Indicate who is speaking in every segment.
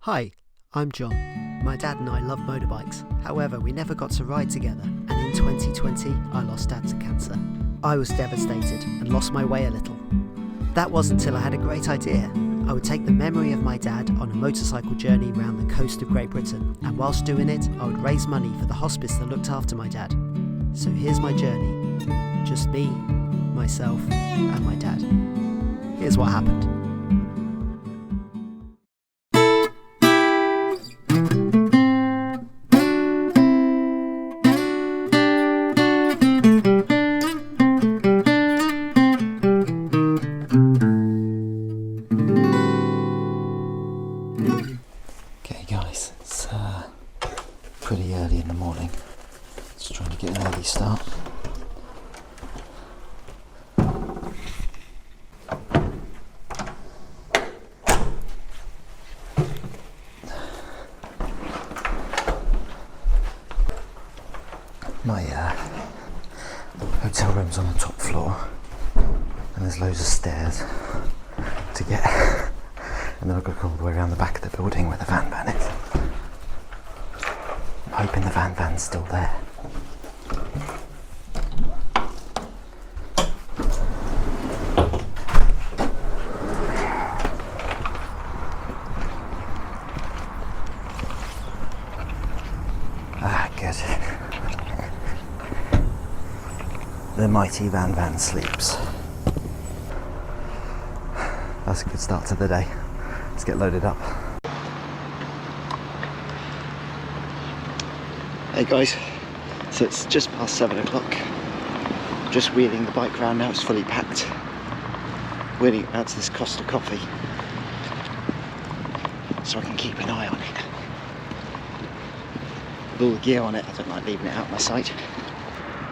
Speaker 1: Hi, I'm John. My dad and I love motorbikes. However, we never got to ride together, and in 2020, I lost Dad to cancer. I was devastated and lost my way a little. That wasn't until I had a great idea. I would take the memory of my dad on a motorcycle journey around the coast of Great Britain, and whilst doing it, I would raise money for the hospice that looked after my dad. So here's my journey. Just me, myself, and my dad. Here's what happened.
Speaker 2: Okay guys, it's pretty early in the morning. Just trying to get an early start. My hotel room's on the top floor and there's loads of stairs to get. And then I've got to go all the way around the back of the building where the VanVan is. I'm hoping the VanVan's still there. Ah, good. The mighty VanVan sleeps. That's a good start to the day. Let's get loaded up. Hey guys, so it's just past 7 o'clock. Just wheeling the bike around now, it's fully packed. Wheeling it out to this Costa Coffee so I can keep an eye on it. With all the gear on it, I don't like leaving it out of my sight.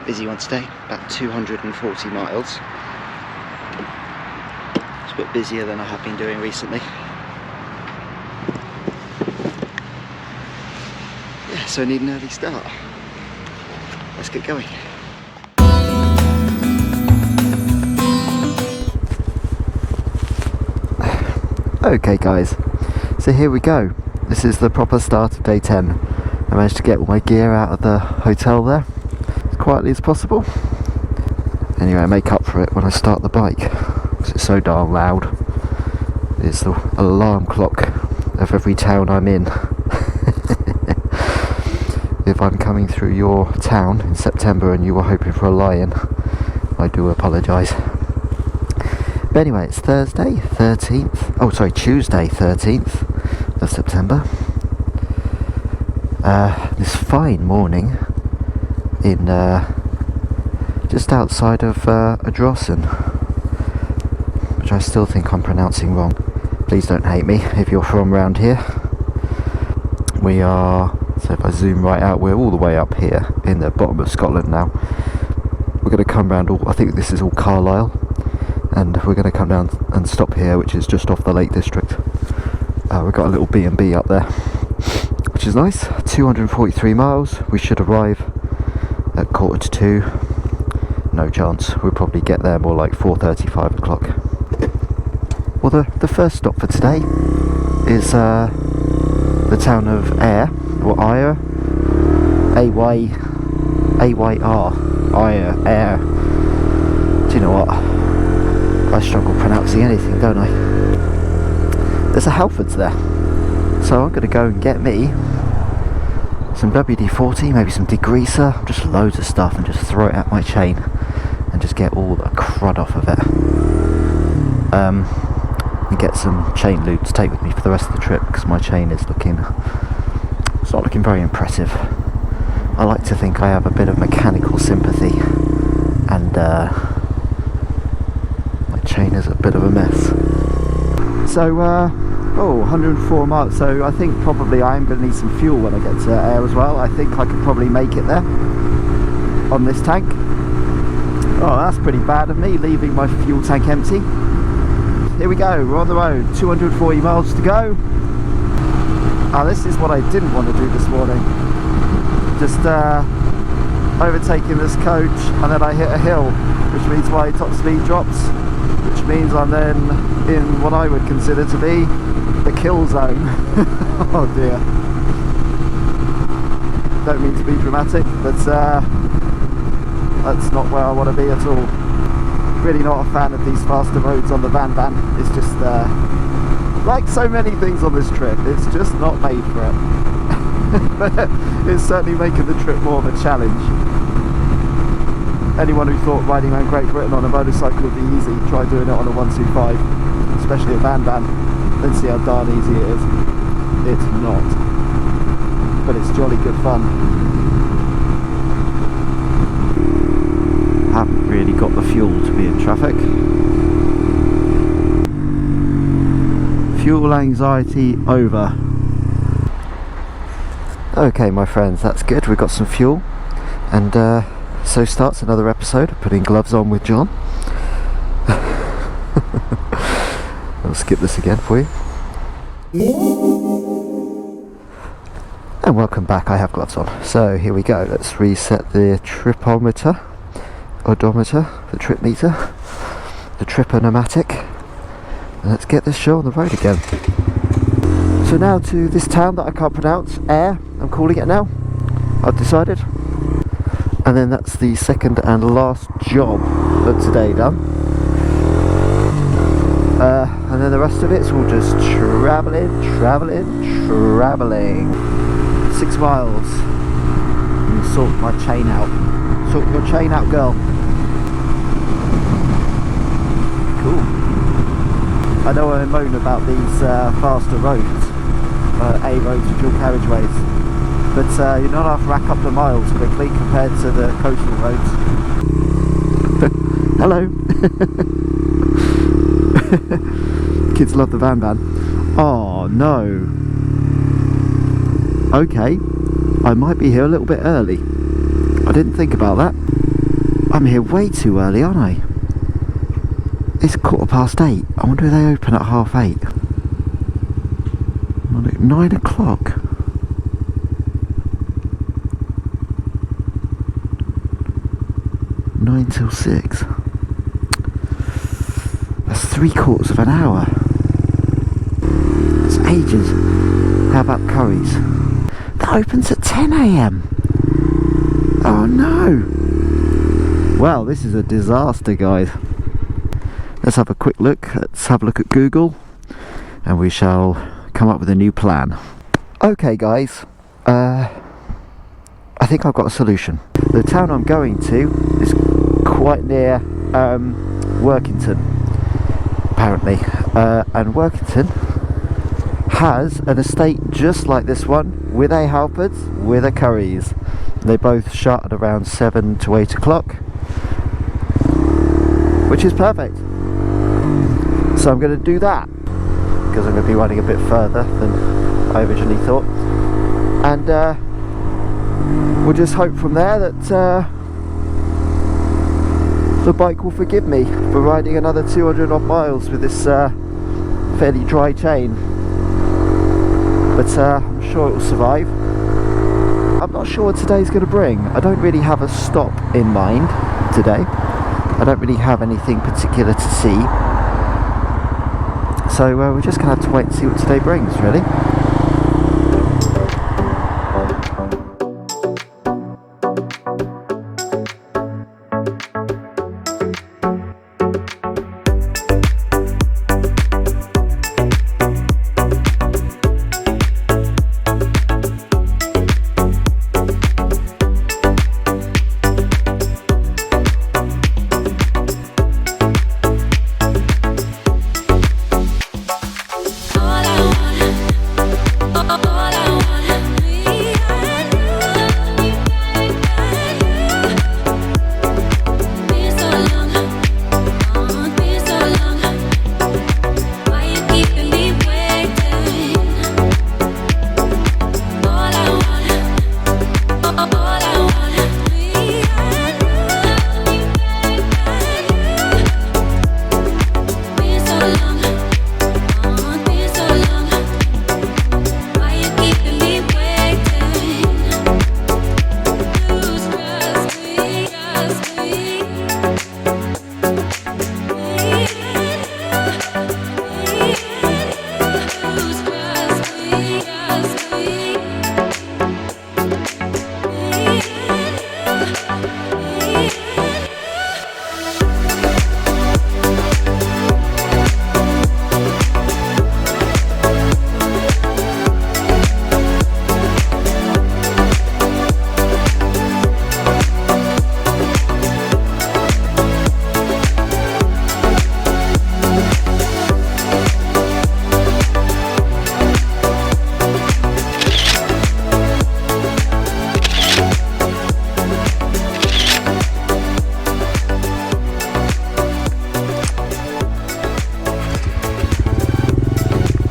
Speaker 2: Busy one today, about 240 miles. It's a bit busier than I have been doing recently. So I need an early start. Let's get going. Okay guys, so here we go. This is the proper start of day 10. I managed to get all my gear out of the hotel there as quietly as possible. Anyway, I make up for it when I start the bike because it's so darn loud. It's the alarm clock of every town I'm in. If I'm coming through your town in September and you were hoping for a lion, I do apologise. But anyway, it's Tuesday 13th of September. This fine morning in just outside of Ardrossan, which I still think I'm pronouncing wrong. Please don't hate me if you're from around here. We are... So if I zoom right out, we're all the way up here in the bottom of Scotland now. We're going to come round I think this is all Carlisle, and we're going to come down and stop here, which is just off the Lake District. We've got a little B&B up there, which is nice. 243 miles. We should arrive at 1:45. No chance. We'll probably get there more like 4:30, 5 o'clock. Well, the first stop for today is the town of Ayr. Or Ayr, A-Y-R, Ayr. Do you know what? I struggle pronouncing anything, don't I? There's a Halfords there, so I'm going to go and get me some WD-40, maybe some degreaser, just loads of stuff, and just throw it at my chain and just get all the crud off of it. And get some chain lube to take with me for the rest of the trip because my chain is it's not looking very impressive. I like to think I have a bit of mechanical sympathy, and my chain is a bit of a mess. So, 104 miles, so I think probably I am going to need some fuel when I get to Ayr as well. I think I could probably make it there on this tank. Oh, that's pretty bad of me, leaving my fuel tank empty. Here we go, we're on the road, 240 miles to go. This is what I didn't want to do this morning. Just overtaking this coach, and then I hit a hill, which means my top speed drops, which means I'm then in what I would consider to be the kill zone. Oh dear. Don't mean to be dramatic, but that's not where I want to be at all. Really not a fan of these faster roads on the VanVan. It's just like so many things on this trip, it's just not made for it. But it's certainly making the trip more of a challenge. Anyone who thought riding around Great Britain on a motorcycle would be easy, try doing it on a 125, especially a VanVan, then see how darn easy it is. It's not. But it's jolly good fun. Haven't really got the fuel to be in traffic. Fuel anxiety over. Okay my friends, that's good, we've got some fuel, and so starts another episode of Putting Gloves On with John. I'll skip this again for you. And welcome back, I have gloves on. So here we go, let's reset the tripometer, odometer, the trip meter, the triponomatic, and let's get this show on the road again. So now to this town that I can't pronounce, Ayr, I'm calling it now, I've decided. And then that's the second and last job of today done. And then the rest of it's all just travelling. 6 miles. And sort my chain out. Sort your chain out, girl. Cool. I know I moan about these faster roads, A roads and dual carriageways, but you're not have to rack up the miles quickly compared to the coastal roads. Hello. Kids love the VanVan. Oh no. Okay, I might be here a little bit early. I didn't think about that. I'm here way too early, aren't I? It's 8:15. I wonder if they open at 8:30. 9 o'clock. Nine till 6. That's 3/4 of an hour. That's ages. How about Curry's? That opens at 10 AM. Oh no. Well, this is a disaster, guys. Let's have a quick look. Let's have a look at Google, and we shall come up with a new plan. Okay, guys. I think I've got a solution. The town I'm going to is quite near Workington, apparently, and Workington has an estate just like this one, with a Halfords, with a Curry's. They both shut at around 7 to 8 o'clock, which is perfect. So I'm going to do that, because I'm going to be running a bit further than I originally thought, and we'll just hope from there that the bike will forgive me for riding another 200 odd miles with this fairly dry chain, but I'm sure it will survive. I'm not sure what today's going to bring. I don't really have a stop in mind today. I don't really have anything particular to see, so we're just going to have to wait and see what today brings, really.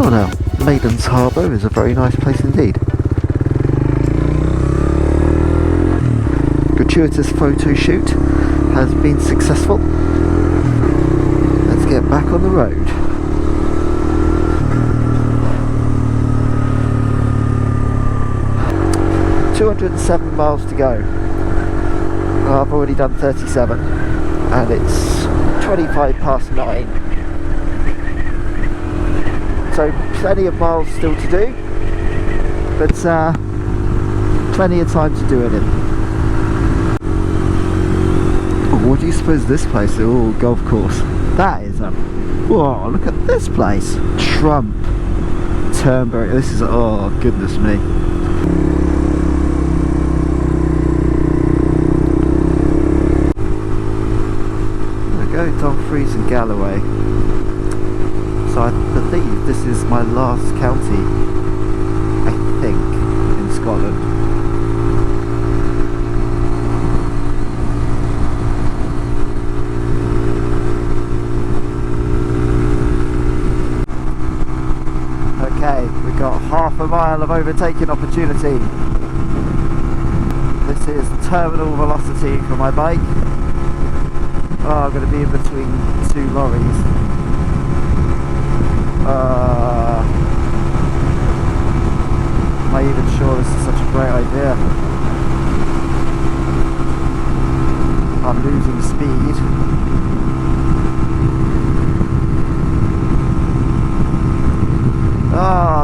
Speaker 2: Oh now, Maiden's Harbour is a very nice place indeed. Gratuitous photo shoot has been successful. Let's get back on the road. "207 miles to go. I've already done 37 and it's 25 past 9. So plenty of miles still to do, but plenty of time to do it in. Oh, what do you suppose this place is? Oh, golf course. That is a... Whoa, look at this place. Trump. Turnberry. This is... Oh, goodness me. There we go, Dumfries and Galloway. So I believe this is my last county, I think, in Scotland. Okay, we've got half a mile of overtaking opportunity. This is terminal velocity for my bike. Oh, I'm going to be in between two lorries. Am I even sure this is such a great idea? I'm losing speed.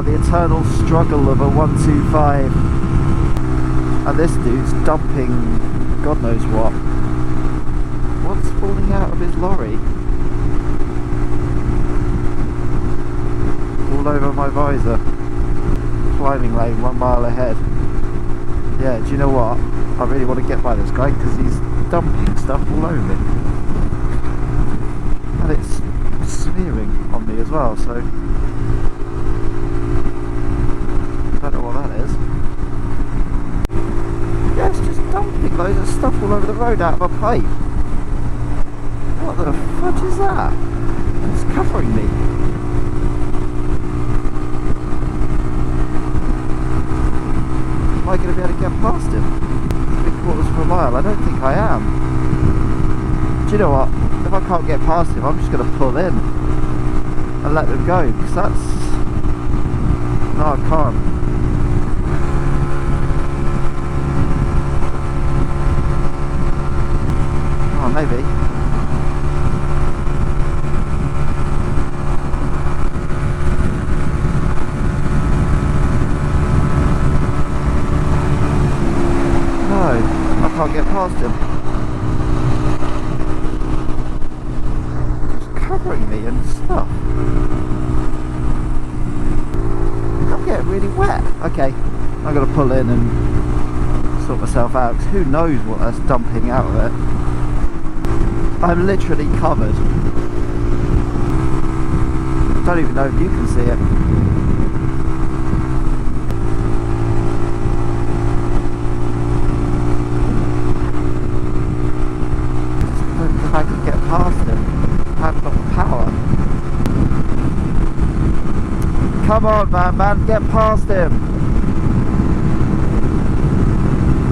Speaker 2: The eternal struggle of a 125. And this dude's dumping God knows what. What's falling out of his lorry? All over my visor. Climbing lane 1 mile ahead. Yeah, do you know what? I really want to get by this guy because he's dumping stuff all over me. And it's smearing on me as well, so I don't know what that is. Yeah, it's just dumping loads of stuff all over the road out of a pipe. What the fudge is that? It's covering me. Am I going to be able to get past him? 3/4 of a mile? I don't think I am. Do you know what? If I can't get past him, I'm just going to pull in and let them go, because that's... No, I can't. Oh, maybe. No, I can't get past him. It's covering me and stuff. I'm getting really wet. Okay, I'm going to pull in and sort myself out, because who knows what that's dumping out of it. I'm literally covered. Don't even know if you can see it. I don't think I can get past him. I haven't got the power. Come on, VanVan, get past him.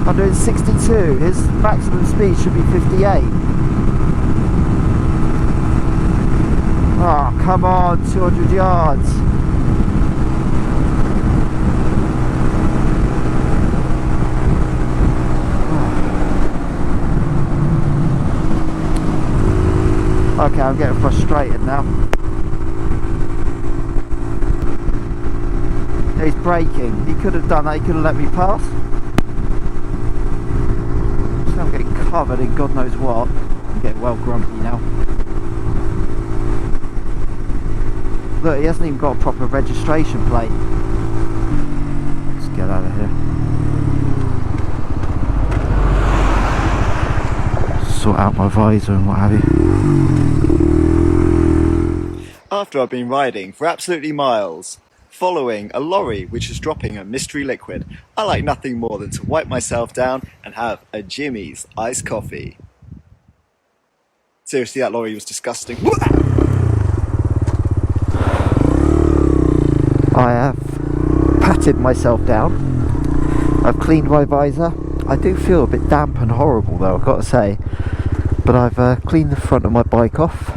Speaker 2: I'm doing 62. His maximum speed should be 58. Oh, come on, 200 yards. Okay, I'm getting frustrated now. He's braking. He could have done that. He could have let me pass. So I'm getting covered in God knows what. I'm getting well grumpy now. Look, he hasn't even got a proper registration plate. Let's get out of here. Sort out my visor and what have you.
Speaker 3: After I've been riding for absolutely miles, following a lorry which is dropping a mystery liquid, I like nothing more than to wipe myself down and have a Jimmy's iced coffee. Seriously, that lorry was disgusting.
Speaker 2: I have patted myself down. I've cleaned my visor. I do feel a bit damp and horrible though, I've got to say. But I've cleaned the front of my bike off.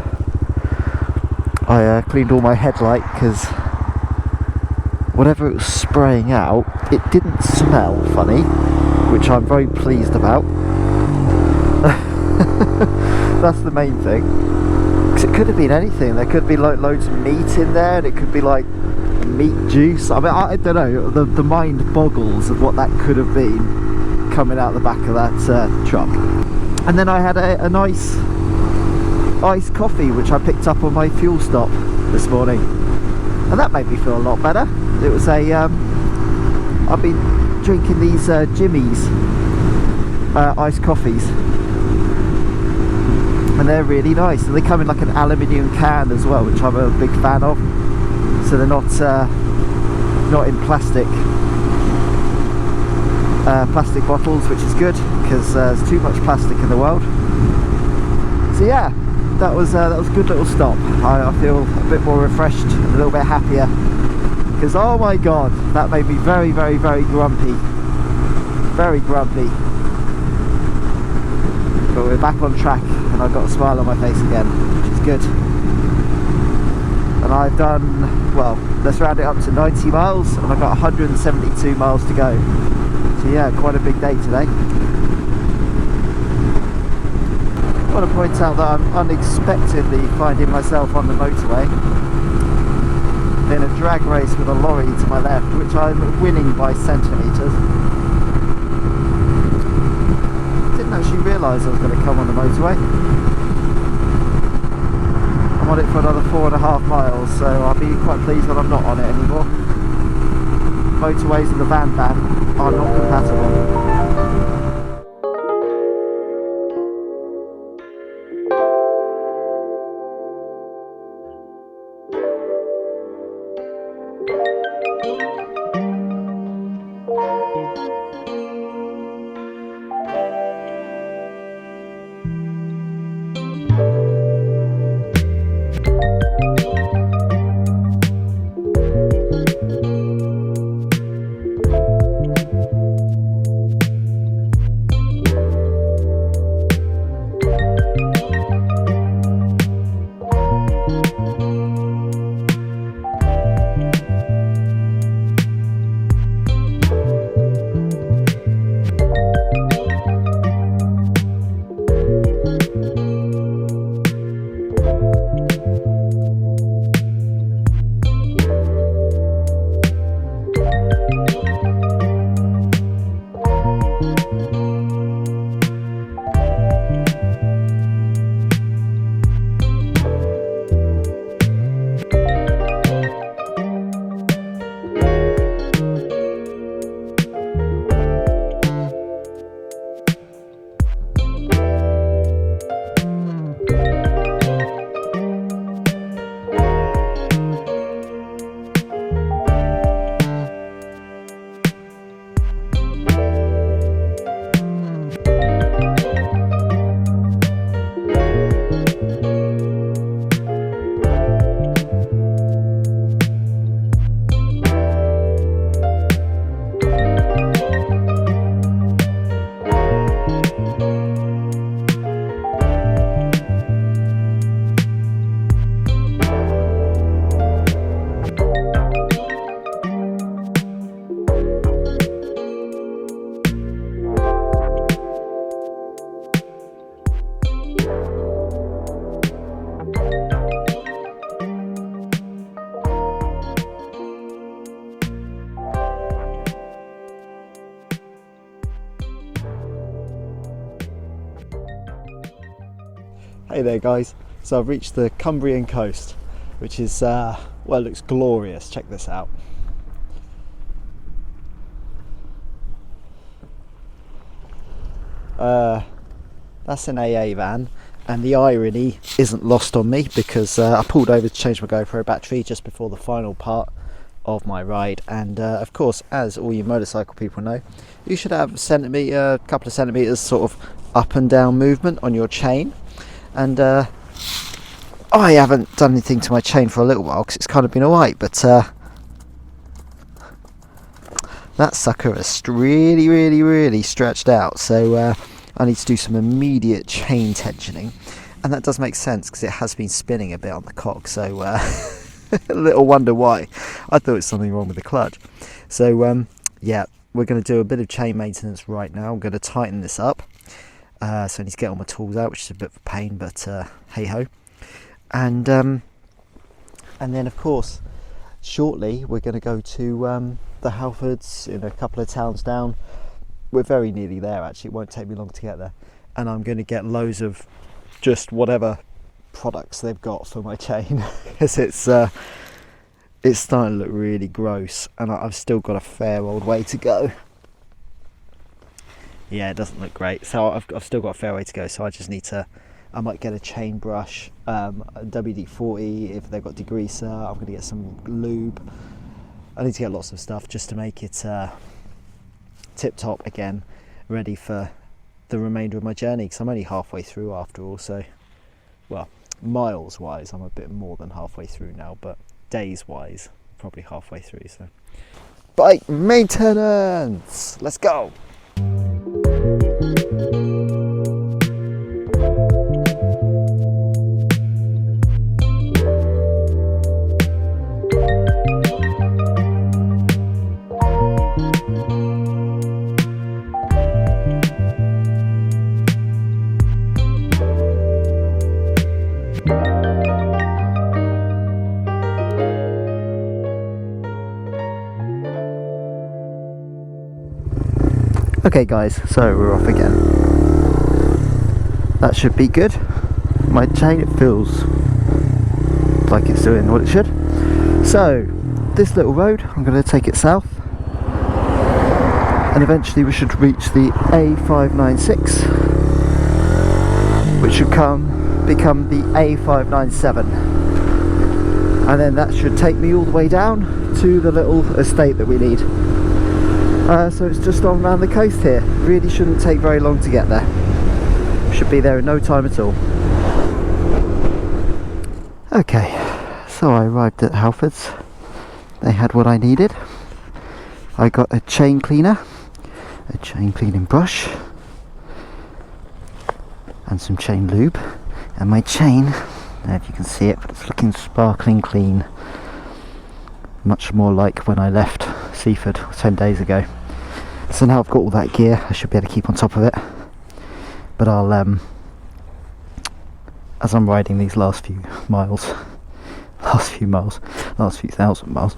Speaker 2: I cleaned all my headlight because whatever it was spraying out, it didn't smell funny, which I'm very pleased about. That's the main thing. Because it could have been anything. There could be like loads of meat in there, and it could be like meat juice. I mean, I don't know. The mind boggles of what that could have been coming out the back of that truck. And then I had a nice iced coffee, which I picked up on my fuel stop this morning, and that made me feel a lot better. It was I've been drinking these Jimmy's iced coffees, and they're really nice, and they come in like an aluminium can as well, which I'm a big fan of. So they're not in plastic bottles, which is good because there's too much plastic in the world. So yeah, that was a good little stop. I feel a bit more refreshed, a little bit happier, because oh my god, that made me very, very, very grumpy. Very grumpy. But we're back on track, and I've got a smile on my face again, which is good. And I've done, well, let's round it up to 90 miles, and I've got 172 miles to go. So yeah, quite a big day today. I want to point out that I'm unexpectedly finding myself on the motorway in a drag race with a lorry to my left, which I'm winning by centimetres. Didn't actually realise I was going to come on the motorway. I'm on it for another 4.5 miles, so I'll be quite pleased that I'm not on it anymore. Motorways and the VanVan are not compatible.
Speaker 3: Hey there guys, so I've reached the Cumbrian coast, which is, well, it looks glorious. Check this out. That's an AA van, and the irony isn't lost on me because I pulled over to change my GoPro battery just before the final part of my ride, and of course, as all you motorcycle people know, you should have a couple of centimeters sort of up and down movement on your chain. And I haven't done anything to my chain for a little while because it's kind of been alright, but
Speaker 2: that sucker is really stretched out, so I need to do some immediate chain tensioning, and that does make sense because it has been spinning a bit on the cock, so a little wonder why. I thought it was something wrong with the clutch. So yeah, we're going to do a bit of chain maintenance right now. I'm going to tighten this up, so I need to get all my tools out, which is a bit of a pain, but hey ho. And then of course shortly we're going to go to the Halfords in a couple of towns down. We're very nearly there actually, it won't take me long to get there, and I'm going to get loads of just whatever products they've got for my chain because it's starting to look really gross, and I've still got a fair old way to go. Yeah, it doesn't look great, so I've still got a fair way to go, so I just need to, I might get a chain brush, a WD-40 if they've got degreaser. I'm going to get some lube. I need to get lots of stuff just to make it tip top again, ready for the remainder of my journey, because I'm only halfway through after all. So, well, miles wise I'm a bit more than halfway through now, but days wise probably halfway through. So bike maintenance, let's go. Okay guys, so we're off again. That should be good. My chain, it feels like it's doing what it should. So, this little road, I'm going to take it south. And eventually we should reach the A596. Which should become the A597. And then that should take me all the way down to the little estate that we need. So it's just on around the coast here. Really shouldn't take very long to get there. Should be there in no time at all. Okay, so I arrived at Halfords. They had what I needed. I got a chain cleaner, a chain cleaning brush, and some chain lube. And my chain, I don't know if you can see it, but it's looking sparkling clean. Much more like when I left Seaford 10 days ago. So now I've got all that gear, I should be able to keep on top of it. But I'll, as I'm riding these last few thousand miles,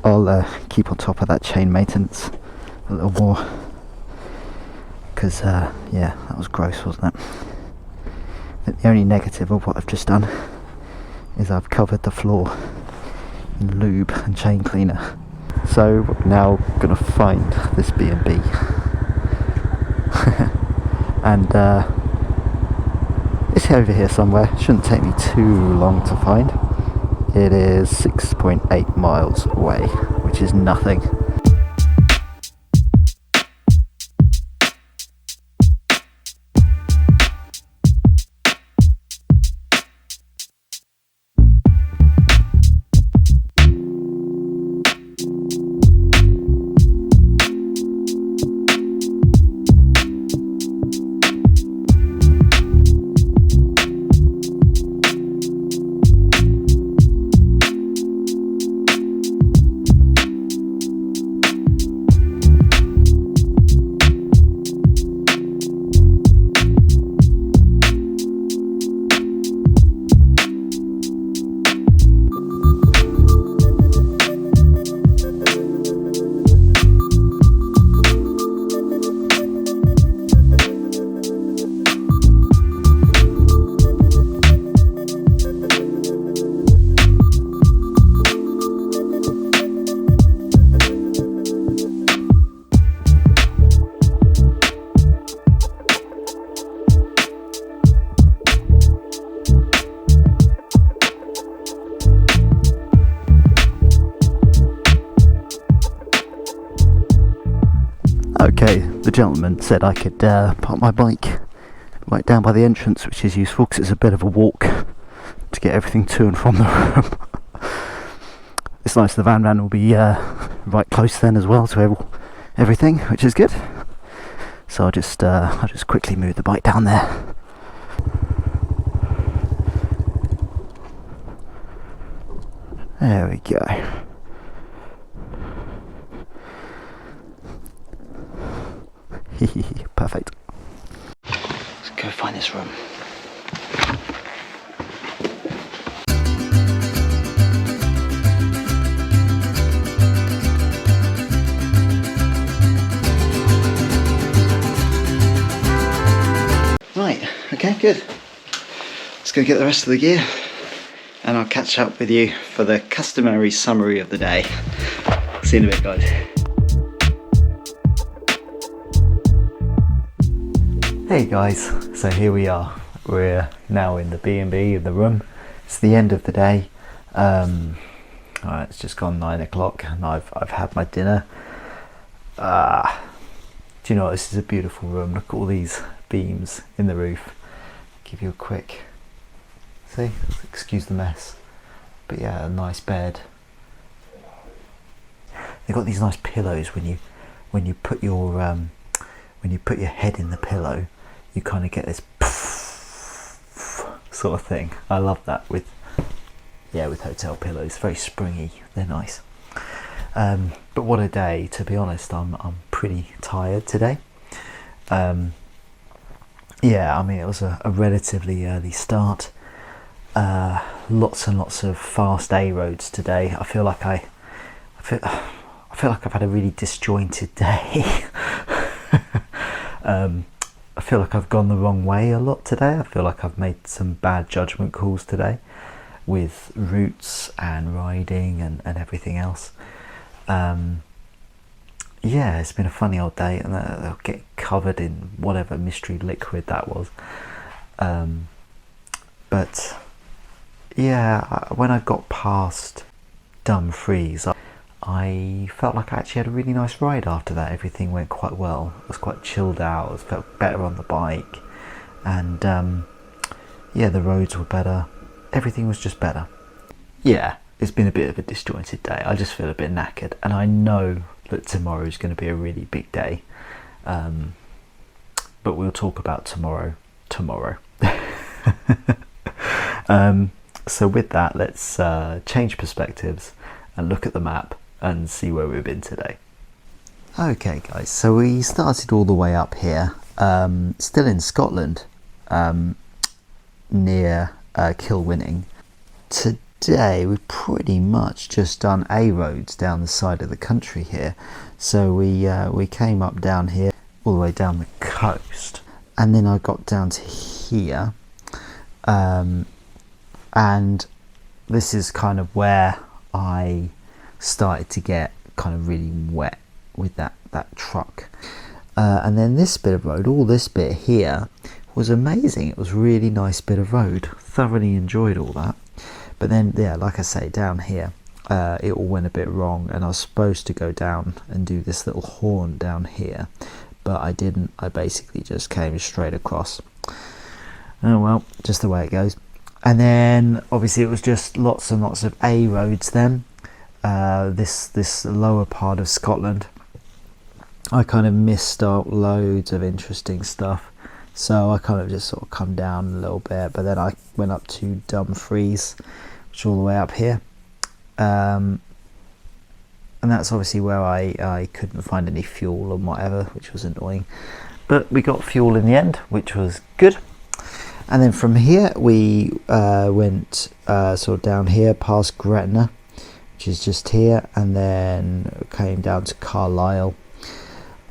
Speaker 2: I'll keep on top of that chain maintenance a little more. Because, yeah, that was gross, wasn't it? I think the only negative of what I've just done is I've covered the floor in lube and chain cleaner. So we're now going to find this B&B and it's over here somewhere. Shouldn't take me too long to find. It is 6.8 miles away, which is nothing. Okay, the gentleman said I could park my bike right down by the entrance, which is useful because it's a bit of a walk to get everything to and from the room. It's nice the VanVan will be right close then as well, so everything, which is good. So I'll just quickly move the bike down there. There we go. Perfect. Let's go find this room. Right, okay, good. Let's go get the rest of the gear and I'll catch up with you for the customary summary of the day. See you in a bit, guys. Hey guys, so here we are. We're now in the B&B of the room. It's the end of the day. It's just gone 9 o'clock and I've had my dinner. Do you know what? This is a beautiful room. Look at all these beams in the roof. Give you a quick see. Excuse the mess, but yeah, a nice bed. They've got these nice pillows when you put your head in the pillow. You kind of get this sort of thing. I love that with hotel pillows. Very springy. They're nice. But what a day, to be honest. I'm pretty tired today. Yeah, I mean, it was a relatively early start. Lots and lots of fast A roads today. I feel like I've had a really disjointed day. I feel like I've gone the wrong way a lot today. I feel like I've made some bad judgment calls today with routes and riding and everything else. Yeah, it's been a funny old day, and I'll get covered in whatever mystery liquid that was. But yeah, when I got past Dumfries, I felt like I actually had a really nice ride after that. Everything went quite well. I was quite chilled out. I felt better on the bike, and yeah, the roads were better. Everything was just better. Yeah, it's been a bit of a disjointed day. I just feel a bit knackered, and I know that tomorrow is going to be a really big day. But we'll talk about tomorrow. So with that, let's change perspectives and look at the map and see where we've been today. Okay guys, so we started all the way up here, still in Scotland, near Kilwinning. Today we've pretty much just done A roads down the side of the country here. So we came up down here, all the way down the coast, and then I got down to here, and this is kind of where I started to get kind of really wet with that truck. And then this bit of road, all this bit here, was amazing. It was a really nice bit of road. Thoroughly enjoyed all that. But then, yeah, like I say, down here, it all went a bit wrong, and I was supposed to go down and do this little horn down here, but I didn't. I basically just came straight across. Oh well, just the way it goes. And then obviously it was just lots and lots of A roads then. This lower part of Scotland, I kind of missed out loads of interesting stuff, so I kind of just sort of come down a little bit, but then I went up to Dumfries, which is all the way up here, and that's obviously where I couldn't find any fuel and whatever, which was annoying, but we got fuel in the end, which was good. And then from here we went sort of down here past Gretna, which is just here, and then came down to Carlisle,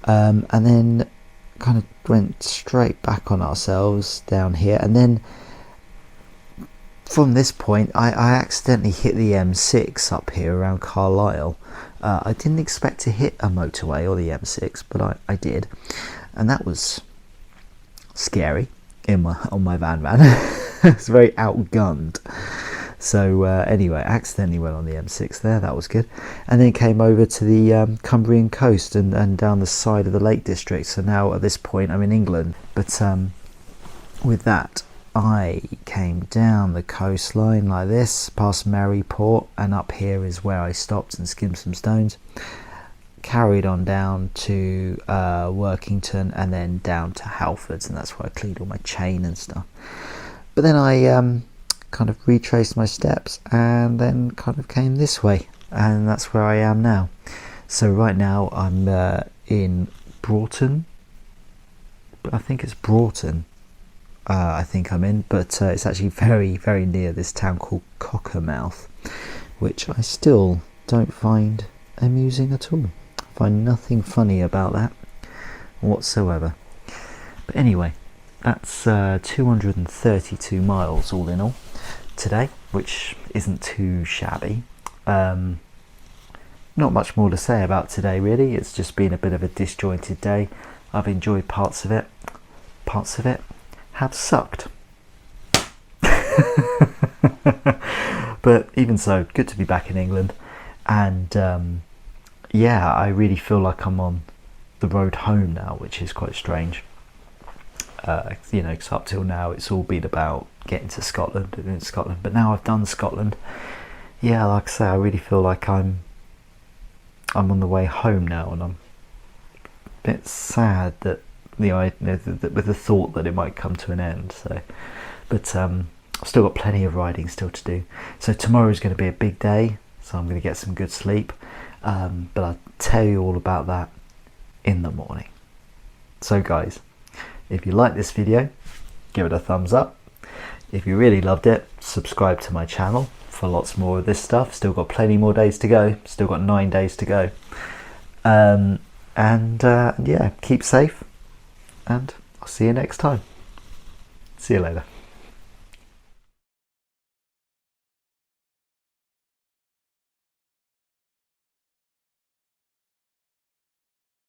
Speaker 2: and then kind of went straight back on ourselves down here. And then from this point I accidentally hit the M6 up here around Carlisle. I didn't expect to hit a motorway or the M6, but I did, and that was scary on my VanVan. It's very outgunned. So anyway, accidentally went on the M6 there. That was good. And then came over to the Cumbrian coast and down the side of the Lake District. So now at this point I'm in England. But with that, I came down the coastline like this, past Maryport, and up here is where I stopped and skimmed some stones. carried on down to Workington and then down to Halfords, and that's where I cleaned all my chain and stuff. But then I kind of retraced my steps and then kind of came this way, and that's where I am now. So right now I'm in Broughton. I think it's Broughton. I think I'm in, but it's actually very, very near this town called Cockermouth, which I still don't find amusing at all. I find nothing funny about that whatsoever. But anyway, that's 232 miles all in all today, which isn't too shabby. Not much more to say about today really. It's just been a bit of a disjointed day. I've enjoyed parts of it. Parts of it have sucked. But even so, good to be back in England. And yeah, I really feel like I'm on the road home now, which is quite strange. You know, because up till now it's all been about getting to Scotland and in Scotland, but now I've done Scotland, yeah, like I say, I really feel like I'm on the way home now, and I'm a bit sad that with the thought that it might come to an end. So, but I've still got plenty of riding still to do. So tomorrow is going to be a big day, so I'm going to get some good sleep. But I'll tell you all about that in the morning. So guys, if you like this video, give it a thumbs up. If you really loved it, subscribe to my channel for lots more of this stuff. Still got plenty more days to go. Still got 9 days to go. And yeah, keep safe, and I'll see you next time. See you later.